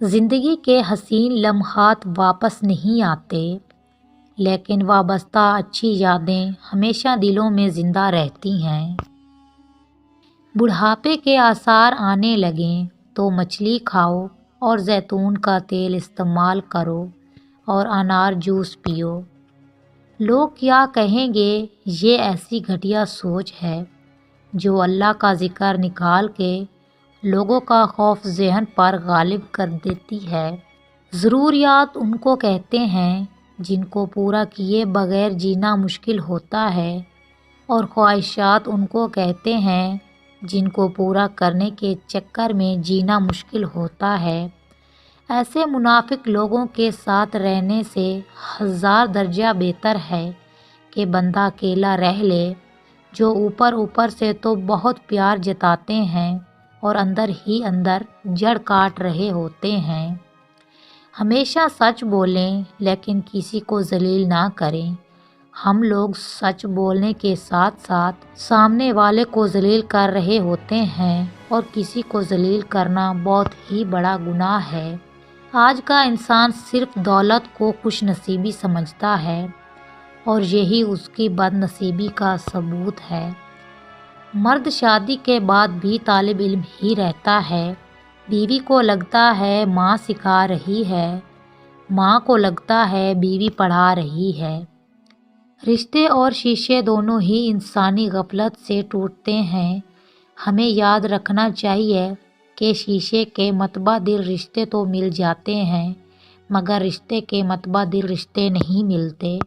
زندگی کے حسین لمحات واپس نہیں آتے، لیکن وابستہ اچھی یادیں ہمیشہ دلوں میں زندہ رہتی ہیں۔ بڑھاپے کے آثار آنے لگیں تو مچھلی کھاؤ اور زیتون کا تیل استعمال کرو اور انار جوس پیو۔ لوگ کیا کہیں گے، یہ ایسی گھٹیا سوچ ہے جو اللہ کا ذکر نکال کے لوگوں کا خوف ذہن پر غالب کر دیتی ہے۔ ضروریات ان کو کہتے ہیں جن کو پورا کیے بغیر جینا مشکل ہوتا ہے، اور خواہشات ان کو کہتے ہیں جن کو پورا کرنے کے چکر میں جینا مشکل ہوتا ہے۔ ایسے منافق لوگوں کے ساتھ رہنے سے 1000 درجہ بہتر ہے کہ بندہ اکیلا رہ لے، جو اوپر اوپر سے تو بہت پیار جتاتے ہیں اور اندر ہی اندر جڑ کاٹ رہے ہوتے ہیں۔ ہمیشہ سچ بولیں لیکن کسی کو ذلیل نہ کریں۔ ہم لوگ سچ بولنے کے ساتھ ساتھ سامنے والے کو ذلیل کر رہے ہوتے ہیں، اور کسی کو ذلیل کرنا بہت ہی بڑا گناہ ہے۔ آج کا انسان صرف دولت کو خوش نصیبی سمجھتا ہے، اور یہی اس کی بد نصیبی کا ثبوت ہے۔ مرد شادی کے بعد بھی طالب علم ہی رہتا ہے۔ بیوی کو لگتا ہے ماں سکھا رہی ہے، ماں کو لگتا ہے بیوی پڑھا رہی ہے۔ رشتے اور شیشے دونوں ہی انسانی غفلت سے ٹوٹتے ہیں۔ ہمیں یاد رکھنا چاہیے کہ شیشے کے متبادل رشتے تو مل جاتے ہیں، مگر رشتے کے متبادل رشتے نہیں ملتے۔